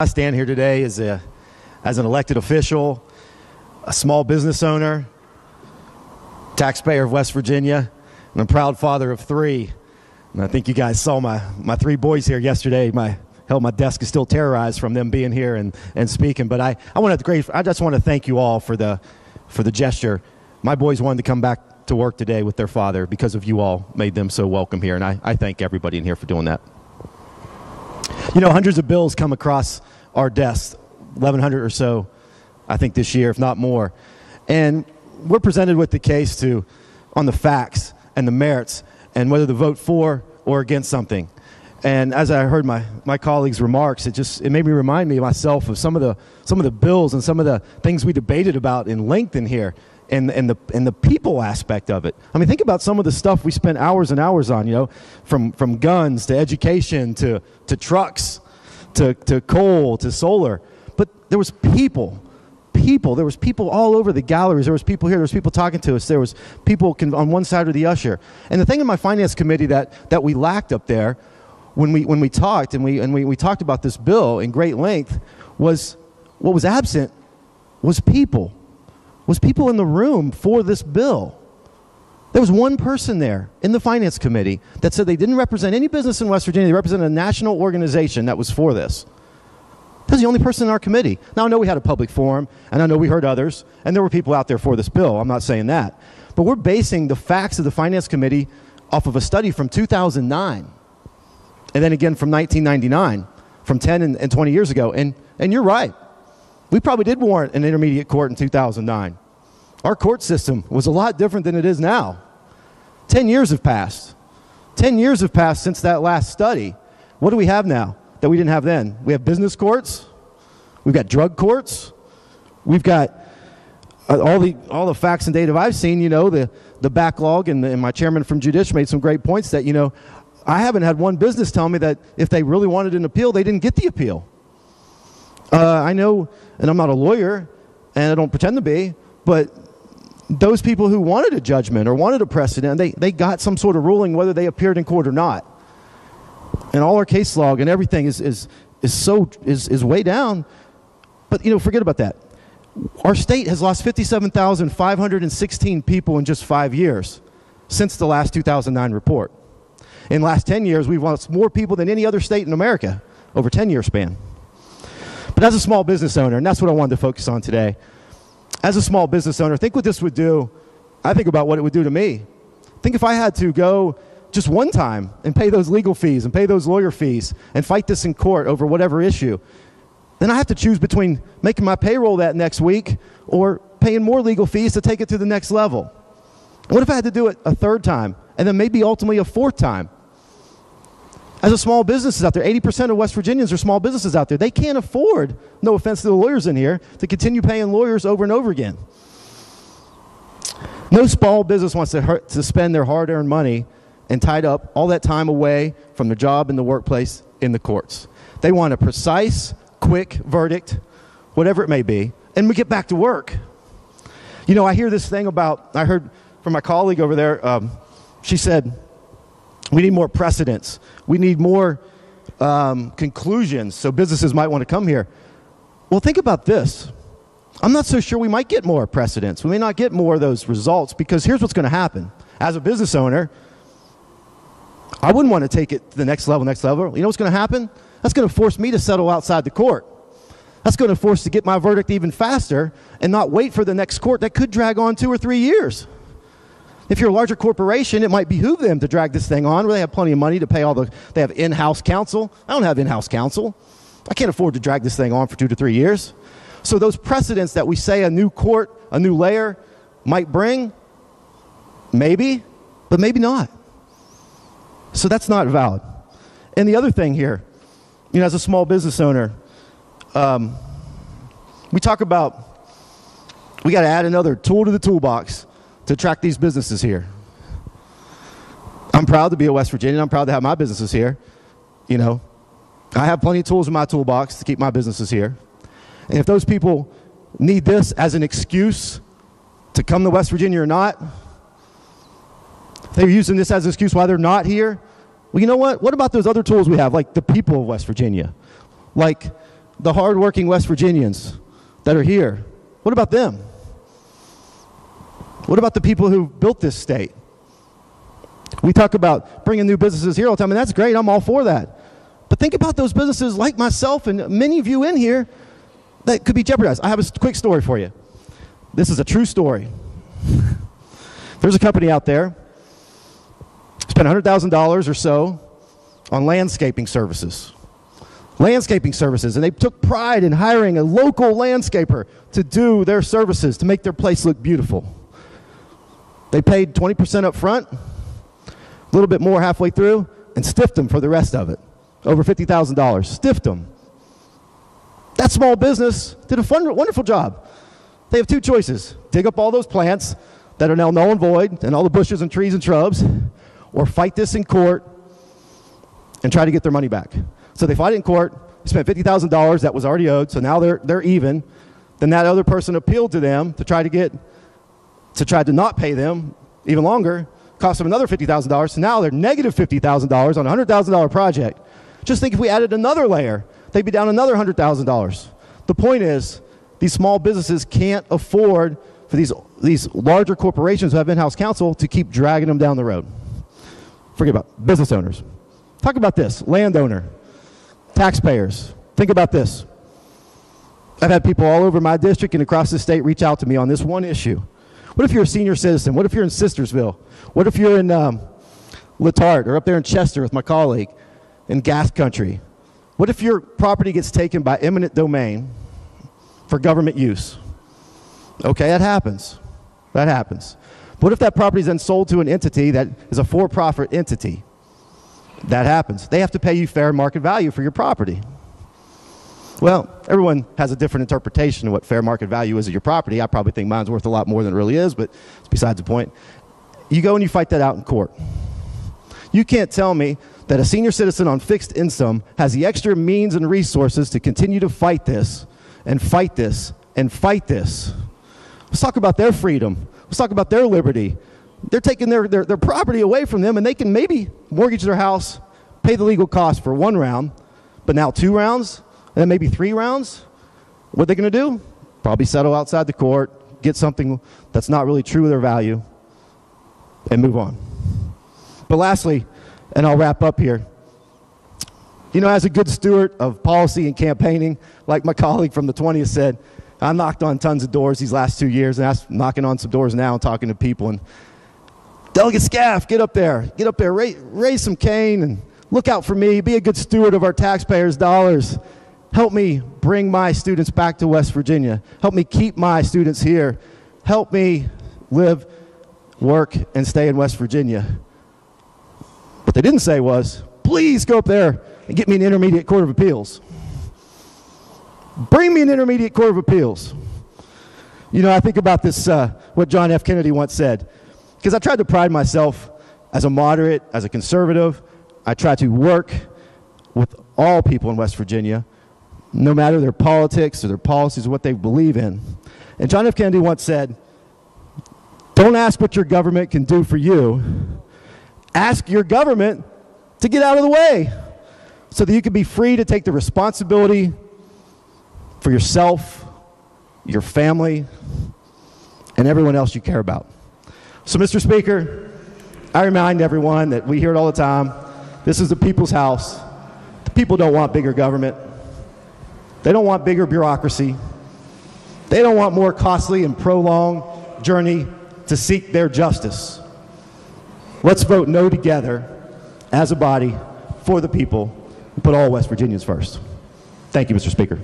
I stand here today as an elected official, a small business owner, taxpayer of West Virginia, and a proud father of three. And I think you guys saw my three boys here yesterday. My desk is still terrorized from them being here and speaking. But I just want to thank you all for the gesture. My boys wanted to come back to work today with their father because of you all made them so welcome here. And I thank everybody in here for doing that. You know, hundreds of bills come across our desks, 1,100 or so, I think this year, if not more. And we're presented with the case on the facts and the merits and whether to vote for or against something. And as I heard my colleagues' remarks, it made me remind me myself of some of the bills and some of the things we debated about in length in here. And the people aspect of it. I mean, think about some of the stuff we spent hours and hours on, you know, from guns to education to trucks to coal to solar. But there was people. There was people all over the galleries. There was people here. There was people talking to us. There was people on one side or the usher. And the thing in my finance committee that we lacked up there when we talked and we talked about this bill in great length was what was absent was people. Was people in the room for this bill. There was one person there in the Finance Committee that said they didn't represent any business in West Virginia. They represented a national organization that was for this. That was the only person in our committee. Now, I know we had a public forum, and I know we heard others, and there were people out there for this bill. I'm not saying that. But we're basing the facts of the Finance Committee off of a study from 2009, and then again from 1999, from 10 and 20 years ago. And you're right. We probably did warrant an intermediate court in 2009. Our court system was a lot different than it is now. 10 years have passed. 10 years have passed since that last study. What do we have now that we didn't have then? We have business courts. We've got drug courts. We've got all the facts and data I've seen, you know, the backlog, and my chairman from Judicial made some great points that, you know, I haven't had one business tell me that if they really wanted an appeal, they didn't get the appeal. I know, and I'm not a lawyer, and I don't pretend to be, but those people who wanted a judgment or wanted a precedent, they got some sort of ruling whether they appeared in court or not. And all our case log and everything is way down. But, you know, forget about that. Our state has lost 57,516 people in just 5 years since the last 2009 report. In the last 10 years, we've lost more people than any other state in America over a 10-year span. But as a small business owner, and that's what I wanted to focus on today, as a small business owner, think what this would do. I think about what it would do to me. Think if I had to go just one time and pay those legal fees and pay those lawyer fees and fight this in court over whatever issue, then I have to choose between making my payroll that next week or paying more legal fees to take it to the next level. And what if I had to do it a third time and then maybe ultimately a fourth time? As a small businesses out there, 80% of West Virginians are small businesses out there. They can't afford, no offense to the lawyers in here, to continue paying lawyers over and over again. No small business wants to spend their hard-earned money and tied up all that time away from their job in the workplace in the courts. They want a precise, quick verdict, whatever it may be, and we get back to work. You know, I hear this thing I heard from my colleague over there, she said, we need more precedents. We need more conclusions so businesses might want to come here. Well, think about this. I'm not so sure we might get more precedents. We may not get more of those results because here's what's going to happen. As a business owner, I wouldn't want to take it to the next level. You know what's going to happen? That's going to force me to settle outside the court. That's going to force to get my verdict even faster and not wait for the next court that could drag on 2 or 3 years. If you're a larger corporation, it might behoove them to drag this thing on where they have plenty of money to pay they have in-house counsel. I don't have in-house counsel. I can't afford to drag this thing on for 2 to 3 years. So those precedents that we say a new court, a new layer might bring, maybe, but maybe not. So that's not valid. And the other thing here, you know, as a small business owner, we talk about we got to add another tool to the toolbox to attract these businesses here. I'm proud to be a West Virginian. I'm proud to have my businesses here. You know, I have plenty of tools in my toolbox to keep my businesses here. And if those people need this as an excuse to come to West Virginia or not, they're using this as an excuse why they're not here. Well, you know what? What about those other tools we have, like the people of West Virginia? Like the hardworking West Virginians that are here? What about them? What about the people who built this state? We talk about bringing new businesses here all the time, and that's great. I'm all for that. But think about those businesses like myself and many of you in here that could be jeopardized. I have a quick story for you. This is a true story. There's a company out there, spent $100,000 or so on landscaping services. Landscaping services, and they took pride in hiring a local landscaper to do their services, to make their place look beautiful. They paid 20% up front, a little bit more halfway through, and stiffed them for the rest of it. Over $50,000, stiffed them. That small business did a wonderful job. They have two choices: dig up all those plants that are now null and void, and all the bushes and trees and shrubs, or fight this in court and try to get their money back. So they fight it in court, they spent $50,000 that was already owed, so now they're even. Then that other person appealed to them to try to not pay them even longer, cost them another $50,000, so now they're negative $50,000 on a $100,000 project. Just think if we added another layer, they'd be down another $100,000. The point is, these small businesses can't afford for these larger corporations who have in-house counsel to keep dragging them down the road. Forget about business owners. Talk about this, landowner, taxpayers. Think about this. I've had people all over my district and across the state reach out to me on this one issue. What if you're a senior citizen? What if you're in Sistersville? What if you're in Letart or up there in Chester with my colleague in Gas Country? What if your property gets taken by eminent domain for government use? Okay, that happens. That happens. What if that property is then sold to an entity that is a for-profit entity? That happens. They have to pay you fair market value for your property. Well, everyone has a different interpretation of what fair market value is of your property. I probably think mine's worth a lot more than it really is, but it's besides the point. You go and you fight that out in court. You can't tell me that a senior citizen on fixed income has the extra means and resources to continue to fight this and fight this and fight this. Let's talk about their freedom. Let's talk about their liberty. They're taking their property away from them, and they can maybe mortgage their house, pay the legal costs for one round, but now 2 rounds, and then maybe 3 rounds. What are they going to do? Probably settle outside the court, get something that's not really true of their value, and move on. But lastly, and I'll wrap up here, you know, as a good steward of policy and campaigning, like my colleague from the 20th said, I knocked on tons of doors these last 2 years, and I'm knocking on some doors now and talking to people. And Delegate Skaff, get up there, raise some cane and look out for me, be a good steward of our taxpayers' dollars. Help me bring my students back to West Virginia. Help me keep my students here. Help me live, work, and stay in West Virginia. What they didn't say was, please go up there and get me an intermediate court of appeals. Bring me an intermediate court of appeals. You know, I think about this, what John F. Kennedy once said, because I tried to pride myself as a moderate, as a conservative. I try to work with all people in West Virginia, no matter their politics or their policies or what they believe in. And John F. Kennedy once said, don't ask what your government can do for you. Ask your government to get out of the way so that you can be free to take the responsibility for yourself, your family, and everyone else you care about. So, Mr. Speaker, I remind everyone that we hear it all the time. This is the people's house. The people don't want bigger government. They don't want bigger bureaucracy. They don't want more costly and prolonged journey to seek their justice. Let's vote no together as a body for the people and put all West Virginians first. Thank you, Mr. Speaker.